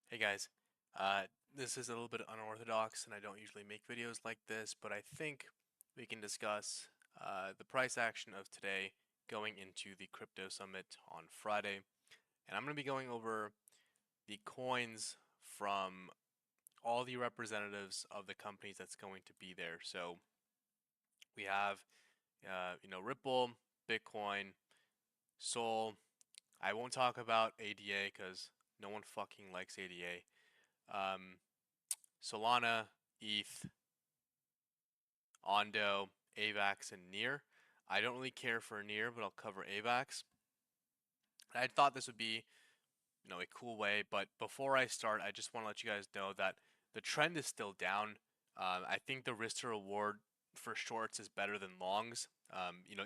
Hey guys, this is a little bit unorthodox and I don't usually make videos like this, but I think we can discuss the price action of today going into the crypto summit on Friday. And I'm going to be going over the coins from all the representatives of the companies that's going to be there. So we have, Ripple, Bitcoin, Sol. I won't talk about ADA because no one fucking likes ADA. Solana, ETH, Ando, AVAX, and Near. I don't really care for Near, but I'll cover AVAX. I thought this would be, a cool way, but before I start, I just want to let you guys know that the trend is still down. I think the risk to reward for shorts is better than longs.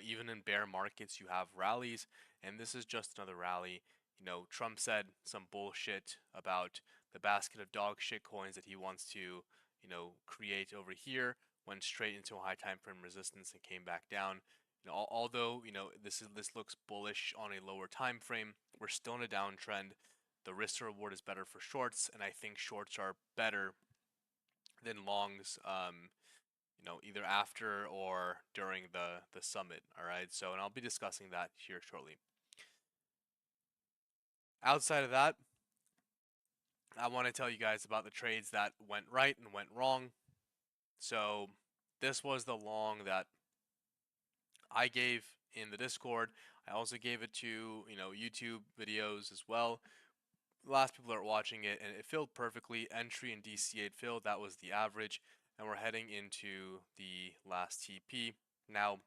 Even in bear markets, you have rallies, and this is just another rally. Trump said some bullshit about the basket of dog shit coins that he wants to, create over here. Went straight into a high time frame resistance and came back down. Although this looks bullish on a lower time frame, we're still in a downtrend. The risk to reward is better for shorts, and I think shorts are better than longs. Either after or during the summit. All right. So, and I'll be discussing that here shortly. Outside of that, I want to tell you guys about the trades that went right and went wrong. So, this was the long that I gave in the Discord. I also gave it to, YouTube videos as well. The last people are watching it, and it filled perfectly. Entry and DCA filled. That was the average, and we're heading into the last TP. Now,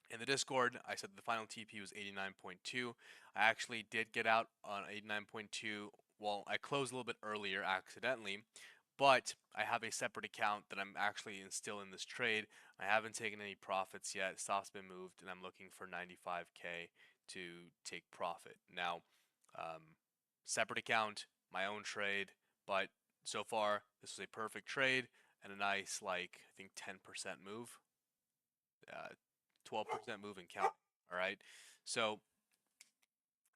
in the Discord, I said the final TP was 89.2. I actually did get out on 89.2. Well, I closed a little bit earlier accidentally, but I have a separate account that I'm actually still in this trade. I haven't taken any profits yet. Stop's been moved, and I'm looking for 95K to take profit. Now, um, separate account, my own trade, but so far this was a perfect trade and a nice, like, I think 10% move, 12% move and count. All right, so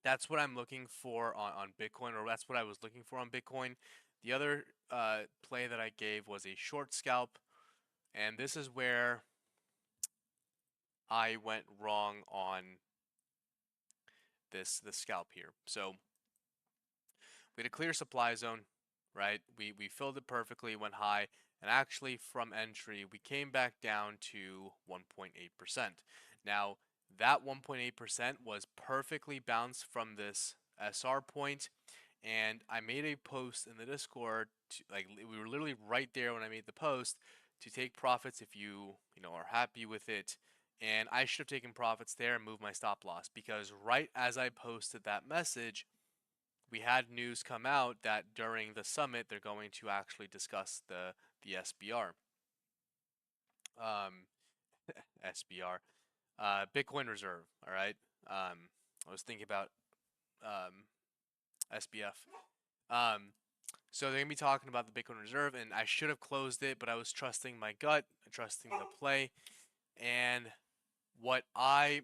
that's what I'm looking for on Bitcoin, or that's what I was looking for on Bitcoin. The other play that I gave was a short scalp, and this is where I went wrong on this scalp here. So we had a clear supply zone, right? We filled it perfectly, went high, and actually from entry we came back down to 1.8%. Now that 1.8% was perfectly bounced from this SR point, and I made a post in the Discord like we were literally right there when I made the post to take profits if you are happy with it. And I should have taken profits there and moved my stop loss, because right as I posted that message, we had news come out that during the summit they're going to actually discuss the SBR, um, SBR, Bitcoin Reserve. All right. I was thinking about um, SBF. Um, so they're gonna be talking about the Bitcoin Reserve, and I should have closed it, but I was trusting my gut, trusting the play, and what I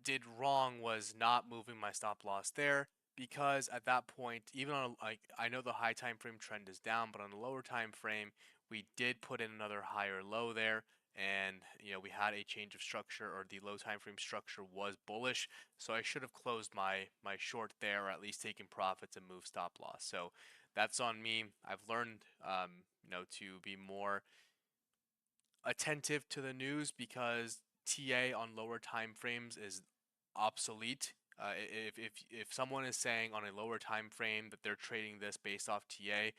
did wrong was not moving my stop loss there, because at that point, even on like, I know the high time frame trend is down, but on the lower time frame we did put in another higher low there, and we had a change of structure, or the low time frame structure was bullish. So I should have closed my short there, or at least taken profits and moved stop loss. So that's on me. I've learned to be more attentive to the news, because TA on lower time frames is obsolete. If someone is saying on a lower time frame that they're trading this based off TA,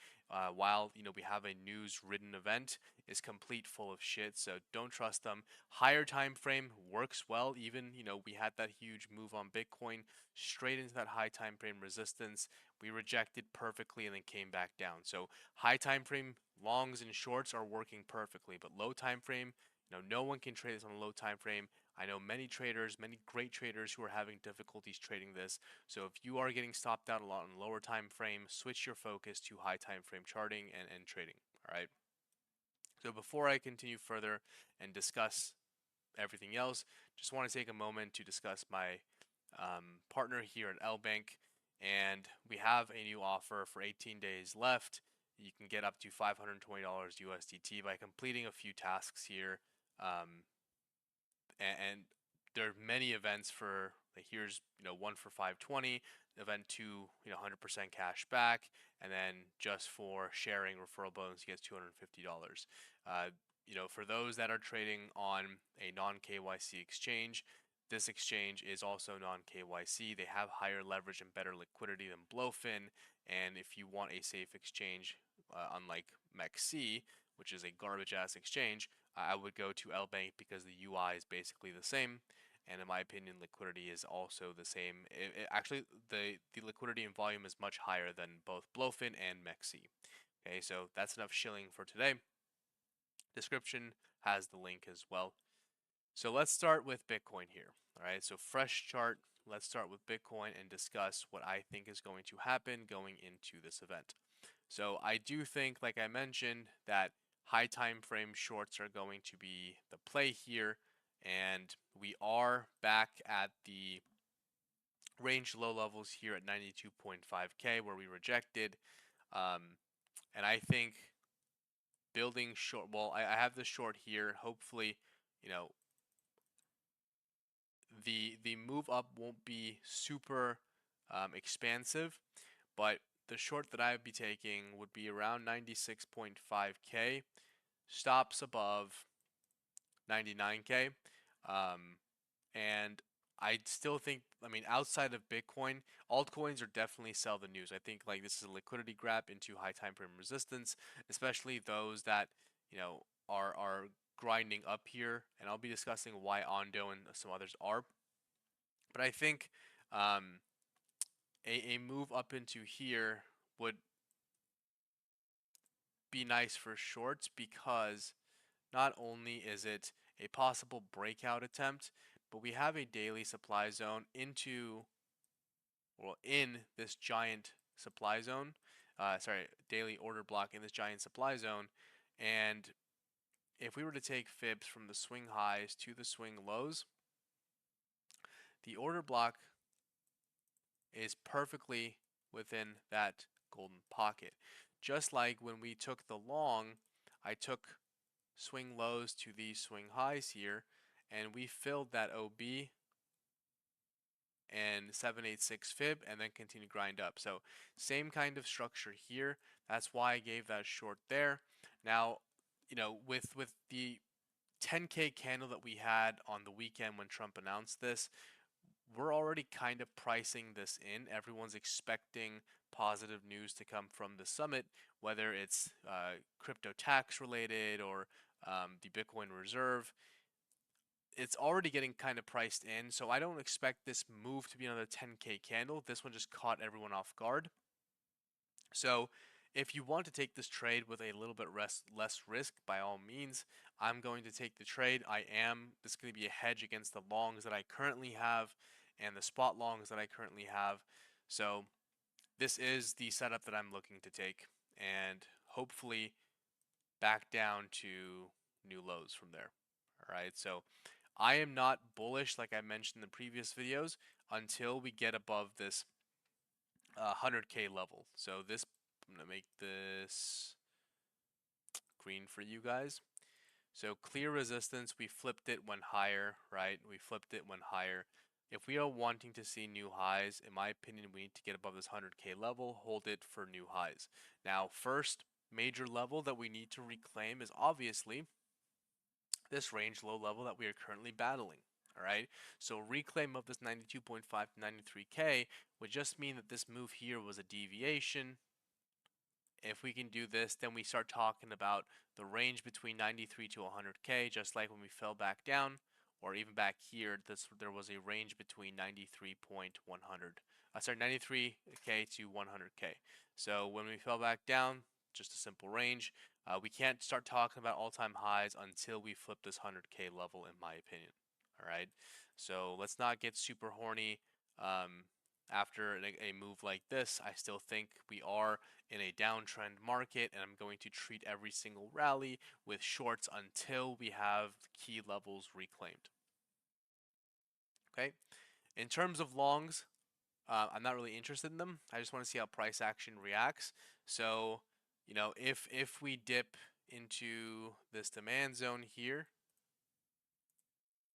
while we have a news ridden event, is complete full of shit. So don't trust them. Higher time frame works well. Even we had that huge move on Bitcoin straight into that high time frame resistance. We rejected perfectly and then came back down. So high time frame longs and shorts are working perfectly, but low time frame, no one can trade this on a low time frame. I know many traders, many great traders, who are having difficulties trading this. So if you are getting stopped out a lot on lower time frame, switch your focus to high time frame charting and trading. All right. So before I continue further and discuss everything else, just want to take a moment to discuss my partner here at Lbank. and we have a new offer for 18 days left. You can get up to $520 USDT by completing a few tasks here. And there are many events for, like, here's one for 520, event 2 100% cash back, and then just for sharing referral bonus you get $250. For those that are trading on a non KYC exchange, this exchange is also non KYC. They have higher leverage and better liquidity than Blowfin, and if you want a safe exchange, unlike MEXC, which is a garbage ass exchange, I would go to Lbank because the UI is basically the same, and in my opinion, liquidity is also the same. Actually, the liquidity and volume is much higher than both Blowfin and MEXC. Okay, so that's enough shilling for today. Description has the link as well. So let's start with Bitcoin here. All right, so fresh chart. Let's start with Bitcoin and discuss what I think is going to happen going into this event. So I do think, like I mentioned, that high time frame shorts are going to be the play here, and we are back at the range low levels here at 92.5k where we rejected, and I think building short, well, I have the short here. Hopefully, the move up won't be super expansive, but the short that I would be taking would be around 96.5k, stops above 99k, and I still think, outside of Bitcoin, altcoins are definitely sell the news. I think like this is a liquidity grab into high time frame resistance, especially those that are grinding up here, and I'll be discussing why Ando and some others are. But I think a move up into here would be nice for shorts, because not only is it a possible breakout attempt, but we have a daily supply zone in this giant supply zone. Daily order block in this giant supply zone. And if we were to take fibs from the swing highs to the swing lows, the order block is perfectly within that golden pocket. Just like when we took the long, I took swing lows to these swing highs here, and we filled that OB and 786 fib and then continue grind up. So same kind of structure here. That's why I gave that short there. Now, with the 10k candle that we had on the weekend when Trump announced this, we're already kind of pricing this in. Everyone's expecting positive news to come from the summit, whether it's crypto tax related or the Bitcoin reserve. It's already getting kind of priced in, so I don't expect this move to be another 10k candle. This one just caught everyone off guard. So if you want to take this trade with a little bit less risk, by all means, I'm going to take the trade. This is going to be a hedge against the longs that I currently have and the spot longs that I currently have. So this is the setup that I'm looking to take, and hopefully back down to new lows from there. All right, so I am not bullish, like I mentioned in the previous videos, until we get above this 100k level. So I'm going to make this green for you guys. So clear resistance, we flipped it, went higher, right? We flipped it, went higher. If we are wanting to see new highs, in my opinion, we need to get above this 100k level, hold it for new highs. Now, first major level that we need to reclaim is obviously this range low level that we are currently battling. All right, so reclaim of this 92.5 to 93k would just mean that this move here was a deviation. If we can do this, then we start talking about the range between 93 to 100k, just like when we fell back down, or even back here, there was a range between 93k to 100k. So when we fell back down, just a simple range. We can't start talking about all-time highs until we flip this 100k level, in my opinion. All right, so let's not get super horny. After a move like this, I still think we are in a downtrend market, and I'm going to treat every single rally with shorts until we have key levels reclaimed. Okay, in terms of longs, I'm not really interested in them. I just want to see how price action reacts. So, you know, if we dip into this demand zone here,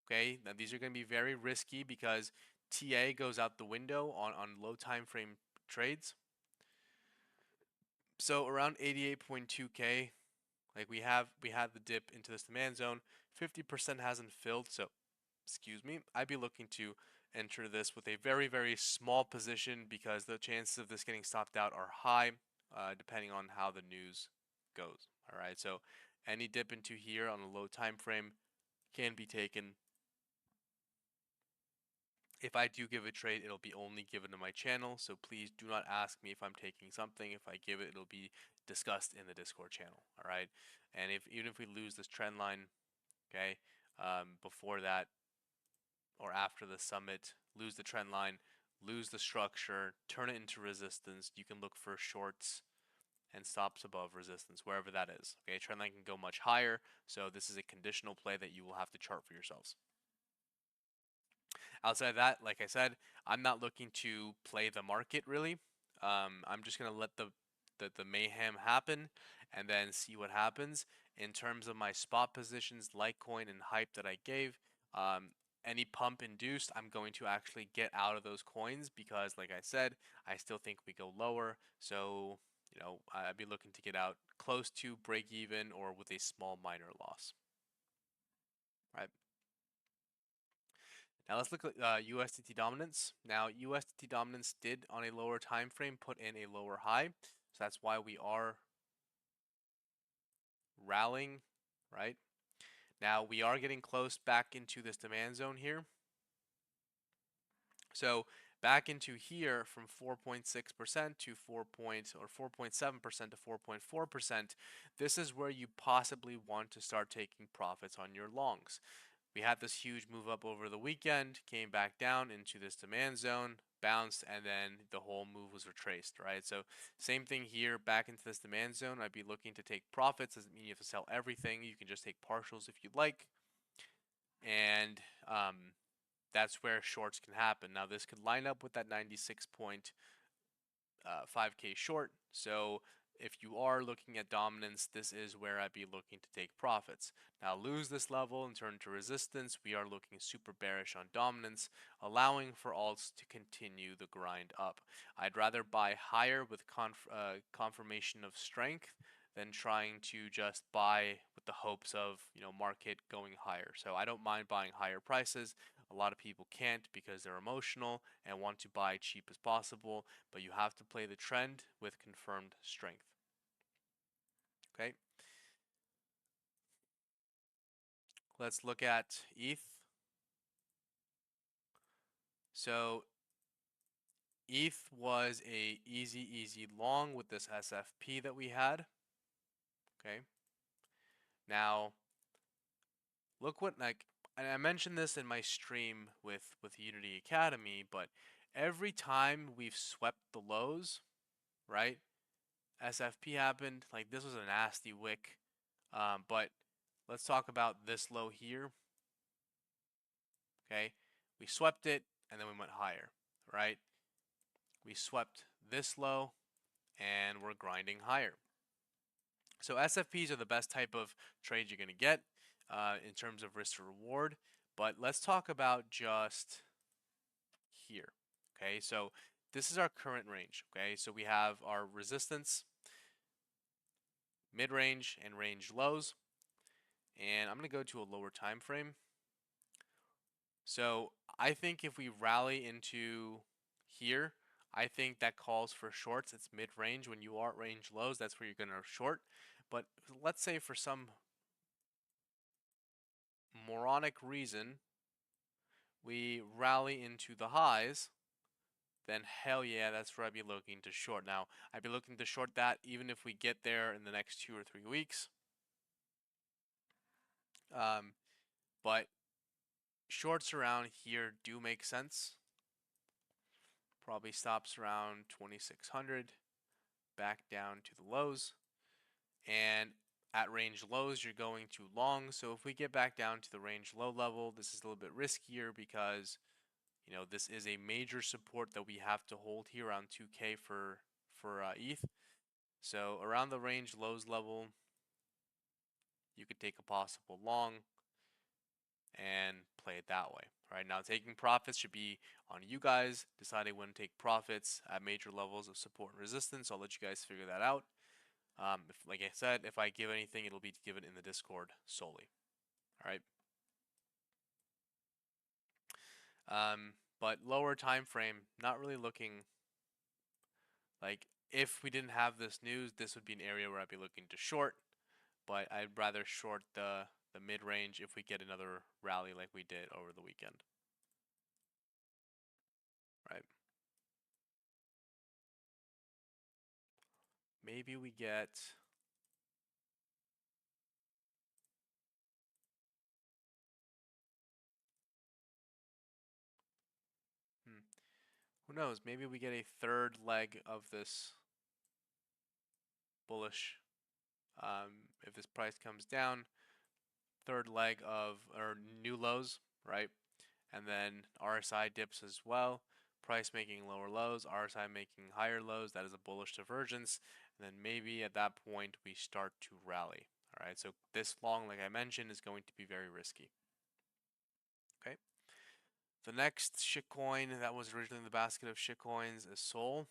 okay, now these are going to be very risky because TA goes out the window on low time frame trades. So around 88.2K, like we had the dip into this demand zone. 50% hasn't filled, so excuse me, I'd be looking to enter this with a very small position because the chances of this getting stopped out are high, depending on how the news goes. All right, so any dip into here on a low time frame can be taken. If I do give a trade, it'll be only given to my channel, so please do not ask me if I'm taking something. If I give it, it'll be discussed in the Discord channel. All right, and even if we lose this trend line, okay, before that or after the summit, lose the trend line, lose the structure, turn it into resistance, you can look for shorts and stops above resistance, wherever that is. Okay, trend line can go much higher, so this is a conditional play that you will have to chart for yourselves. Outside of that, like I said, I'm not looking to play the market really. I'm just gonna let the mayhem happen and then see what happens. In terms of my spot positions, Litecoin and hype that I gave, any pump induced, I'm going to actually get out of those coins because, like I said, I still think we go lower. So, you know, I'd be looking to get out close to break even or with a small minor loss. Right. Now let's look at USDT dominance. Now USDT dominance did on a lower time frame put in a lower high, so that's why we are rallying, right? Now we are getting close back into this demand zone here. So back into here from 4.6% to 4.7% to 4.4%, this is where you possibly want to start taking profits on your longs. We had this huge move up over the weekend, came back down into this demand zone, bounced, and then the whole move was retraced, right? So same thing here, back into this demand zone. I'd be looking to take profits. Doesn't mean you have to sell everything. You can just take partials if you'd like. And that's where shorts can happen. Now this could line up with that 96.5K short. So if you are looking at dominance, this is where I'd be looking to take profits. Now lose this level and turn to resistance, we are looking super bearish on dominance, allowing for alts to continue the grind up. I'd rather buy higher with confirmation of strength than trying to just buy with the hopes of, you know, market going higher. So I don't mind buying higher prices. A lot of people can't because they're emotional and want to buy cheap as possible, but you have to play the trend with confirmed strength. Okay. Let's look at ETH. So ETH was a easy long with this SFP that we had. Okay. Now look what, like, and I mentioned this in my stream with Unity Academy, but every time we've swept the lows, right? SFP happened. Like, this was a nasty wick. But let's talk about this low here. Okay, we swept it and then we went higher, right? We swept this low and we're grinding higher. So SFPs are the best type of trade you're going to get in terms of risk to reward. But let's talk about just here. Okay, so this is our current range. Okay, so we have our resistance, mid-range, and range lows. And I'm going to go to a lower time frame. So I think if we rally into here, I think that calls for shorts. It's mid-range. When you are at range lows, that's where you're going to short. But let's say for some moronic reason, we rally into the highs, then hell yeah, that's where I'd be looking to short. Now, I'd be looking to short that even if we get there in the next 2 or 3 weeks. But shorts around here do make sense. Probably stops around 2600, back down to the lows. And at range lows, you're going too long. So if we get back down to the range low level, this is a little bit riskier because You know, this is a major support that we have to hold here around 2K for ETH. So around the range lows level, you could take a possible long and play it that way. Right now, taking profits should be on you guys, deciding when to take profits at major levels of support and resistance. I'll let you guys figure that out. Like I said, if I give anything, it'll be given in the Discord solely. All right. But lower time frame, not really looking like, if we didn't have this news, this would be an area where I'd be looking to short, but I'd rather short the mid range if we get another rally like we did over the weekend. Right. Maybe we get who knows? Maybe we get a third leg of this bullish. If this price comes down, third leg of or new lows, right? And then RSI dips as well. Price making lower lows, RSI making higher lows. That is a bullish divergence. And then maybe at that point we start to rally. All right. So this long, like I mentioned, is going to be very risky. Okay. The next shitcoin that was originally in the basket of shitcoins is Sol.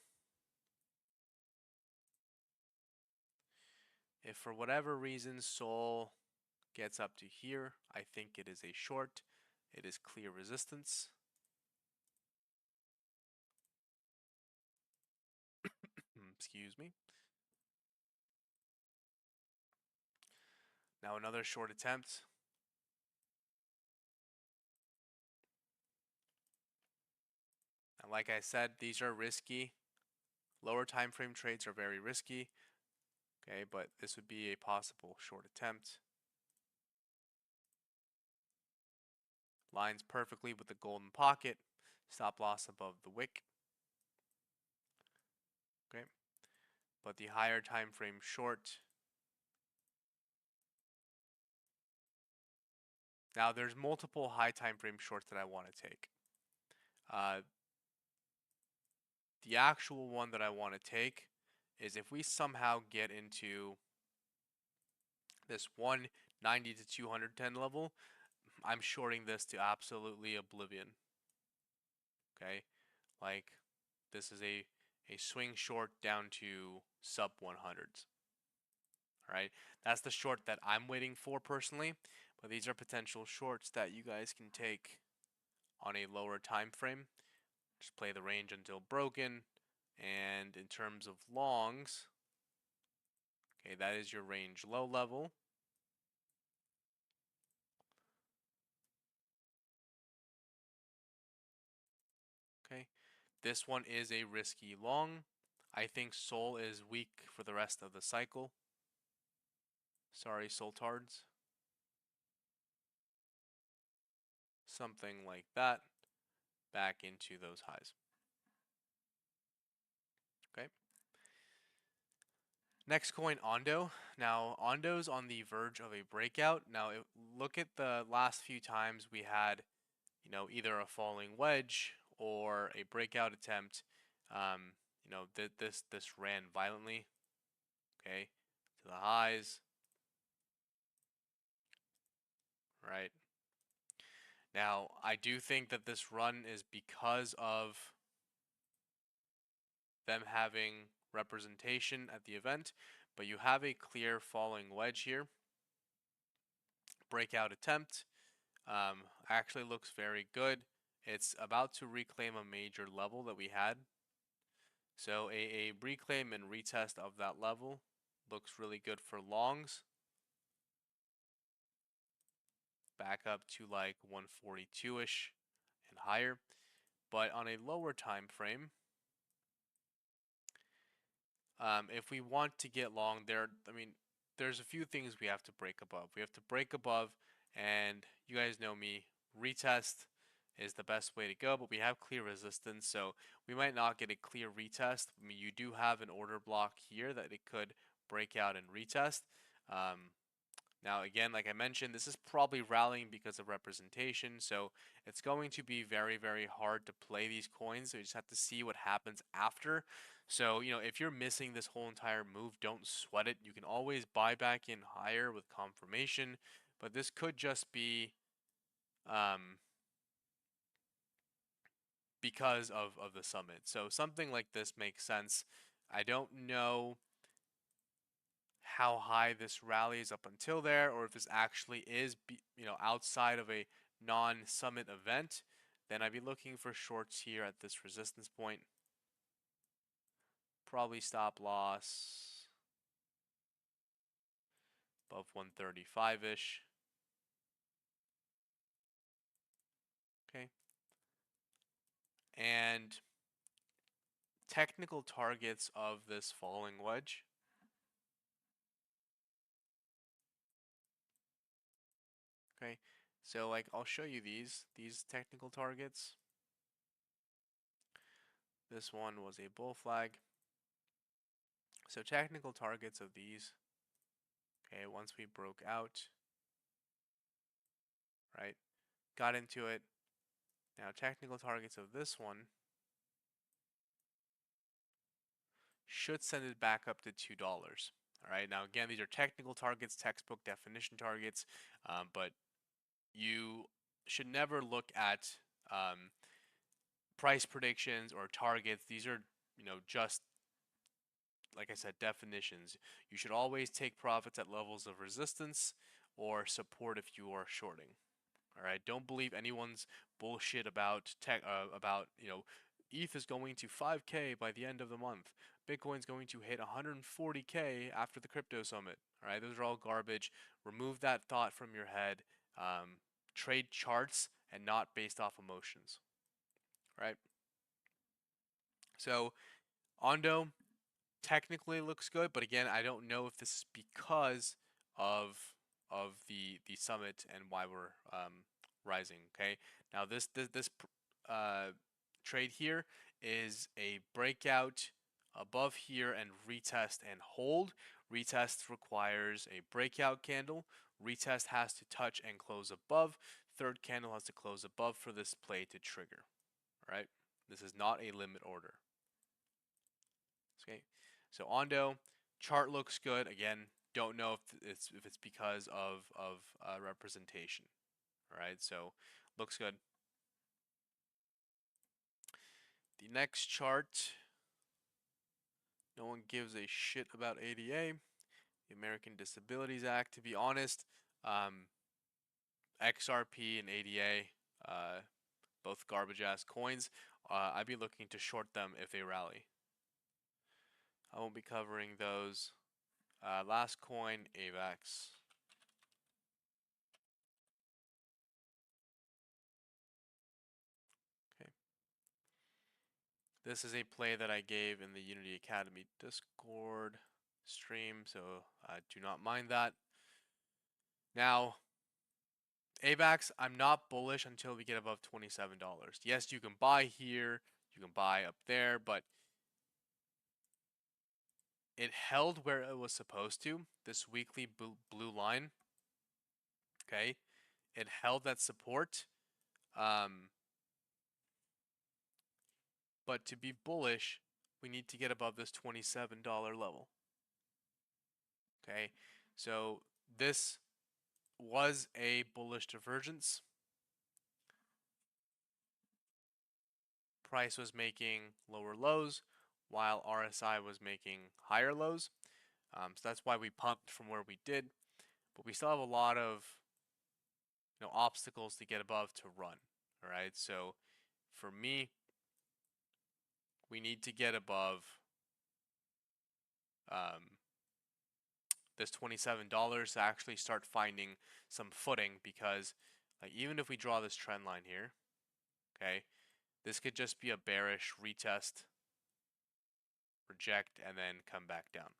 If for whatever reason Sol gets up to here, I think it is a short. It is clear resistance. Excuse me. Now another short attempt. And like I said, these are risky. Lower time frame trades are very risky. Okay, but this would be a possible short attempt. Lines perfectly with the golden pocket. Stop loss above the wick. Okay. But the higher time frame short. Now there's multiple high time frame shorts that I want to take. The actual one that I want to take is if we somehow get into this 190 to 210 level, I'm shorting this to absolutely oblivion. Okay, like this is a swing short down to sub 100s. All right, that's the short that I'm waiting for personally, but these are potential shorts that you guys can take on a lower time frame. Just play the range until broken. And in terms of longs, okay, that is your range low level. Okay, this one is a risky long. I think Sol is weak for the rest of the cycle. Sorry, Soltards. Something like that. Back into those highs. Okay. Next coin, Ando. Now, Ando's on the verge of a breakout. Now, look at the last few times we had, you know, either a falling wedge or a breakout attempt. You know, this ran violently. Okay, to the highs. Right. Now, I do think that this run is because of them having representation at the event, but you have a clear falling wedge here. Breakout attempt actually looks very good. It's about to reclaim a major level that we had. So a reclaim and retest of that level looks really good for longs. Back up to like 142-ish and higher. But on a lower time frame, if we want to get long there, I mean, there's a few things we have to break above. We have to break above, and you guys know me, retest is the best way to go, but we have clear resistance, so we might not get a clear retest. I mean, you do have an order block here that it could break out and retest. Now, again, like I mentioned, this is probably rallying because of representation, so it's going to be very, very hard to play these coins. So you just have to see what happens after. So, if you're missing this whole entire move, don't sweat it. You can always buy back in higher with confirmation, but this could just be because of the summit. So something like this makes sense. I don't know how high this rallies up until there, or if this actually is, outside of a non-summit event. Then I'd be looking for shorts here at this resistance point. Probably stop loss above 135-ish. Okay. And technical targets of this falling wedge. Okay. So like I'll show you these technical targets. This one was a bull flag. So technical targets of these. Okay, once we broke out, right? Got into it. Now technical targets of this one should send it back up to $2. All right. Now again, these are technical targets, textbook definition targets, but you should never look at price predictions or targets. These are just like I said, definitions. You should always take profits at levels of resistance or support if you are shorting. All right, don't believe anyone's bullshit about ETH is going to 5K by the end of the month. Bitcoin's going to hit 140K after the crypto summit. All right, those are all garbage. Remove that thought from your head. Trade charts and not based off emotions. Right. So, Ando technically looks good, but again, I don't know if this is because of the summit and why we're rising. Okay, now this trade here is a breakout above here and retest and hold. Retest requires a breakout candle. Retest has to touch and close above. Third candle has to close above for this play to trigger. All right, this is not a limit order. Okay, so Ando chart looks good. Again, don't know if it's because of representation. All right, so looks good. The next chart, no one gives a shit about ADA, the American Disabilities Act. To be honest, XRP and ADA, both garbage ass coins. I'd be looking to short them if they rally. I won't be covering those. Last coin, AVAX. Okay. This is a play that I gave in the Unity Academy Discord stream, so do not mind that. Now, AVAX, I'm not bullish until we get above $27. Yes, you can buy here, you can buy up there, but it held where it was supposed to, this weekly blue line. Okay, it held that support. But to be bullish, we need to get above this $27 level. Okay, so this was a bullish divergence. Price was making lower lows while RSI was making higher lows. So that's why we pumped from where we did. But we still have a lot of obstacles to get above to run. All right, so for me, we need to get above this $27 to actually start finding some footing, because like even if we draw this trend line here, okay, this could just be a bearish retest, reject, and then come back down.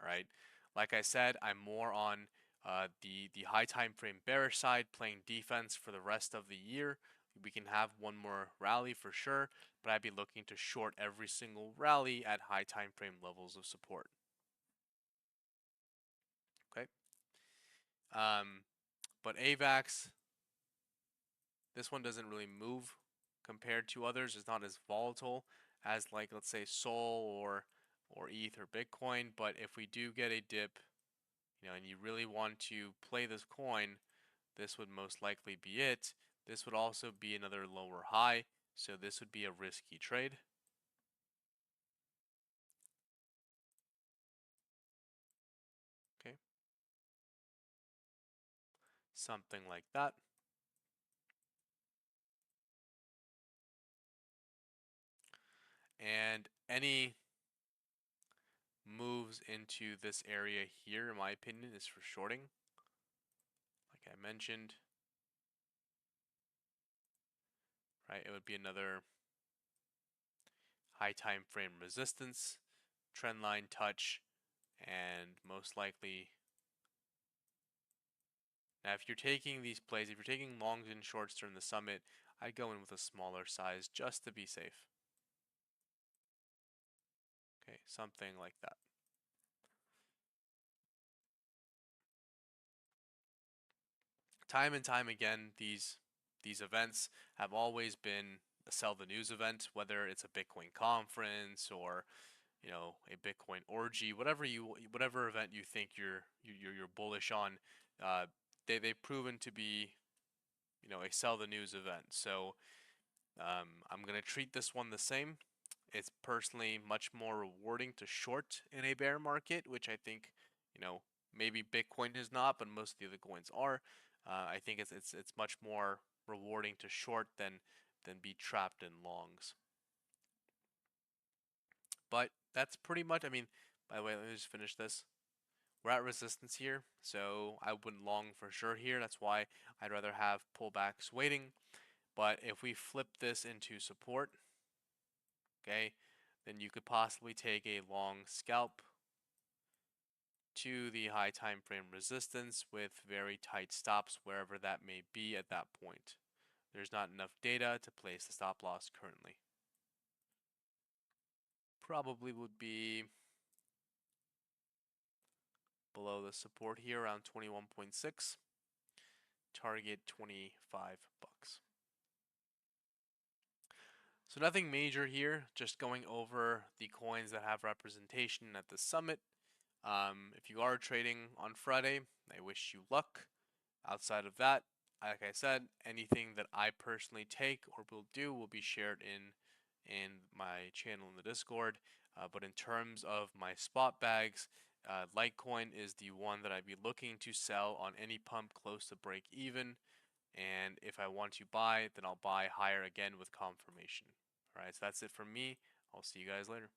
All right, like I said, I'm more on the high time frame bearish side, playing defense for the rest of the year. We can have one more rally for sure, but I'd be looking to short every single rally at high time frame levels of support. Okay. But AVAX, this one doesn't really move compared to others. It's not as volatile as, like, let's say Sol or ETH or Bitcoin. But if we do get a dip, and you really want to play this coin, this would most likely be it. This would also be another lower high, so this would be a risky trade. Okay. Something like that. And any moves into this area here, in my opinion, is for shorting. Like I mentioned, right? It would be another high time frame resistance, trend line touch, and most likely. Now, if you're taking these plays, if you're taking longs and shorts during the summit, I'd go in with a smaller size just to be safe. Okay, something like that. Time and time again, these events have always been a sell the news event, whether it's a Bitcoin conference or a Bitcoin orgy, whatever event you think you're bullish on. They've proven to be a sell the news event. So I'm gonna treat this one the same. It's personally much more rewarding to short in a bear market, which I think maybe Bitcoin is not, but most of the other coins are. I think it's much more rewarding to short than be trapped in longs. But that's pretty much. I mean, by the way, let me just finish this. We're at resistance here, so I wouldn't long for sure here. That's why I'd rather have pullbacks waiting. But if we flip this into support, okay, then you could possibly take a long scalp to the high time frame resistance with very tight stops wherever that may be at that point. There's not enough data to place the stop loss currently. Probably would be below the support here around 21.6. Target 25 bucks. So nothing major here, just going over the coins that have representation at the summit. If you are trading on Friday, I wish you luck. Outside of that, like I said, anything that I personally take or will do will be shared in my channel in the Discord. But in terms of my spot bags, Litecoin is the one that I'd be looking to sell on any pump close to break even. And if I want to buy, then I'll buy higher again with confirmation. All right, so that's it from me. I'll see you guys later.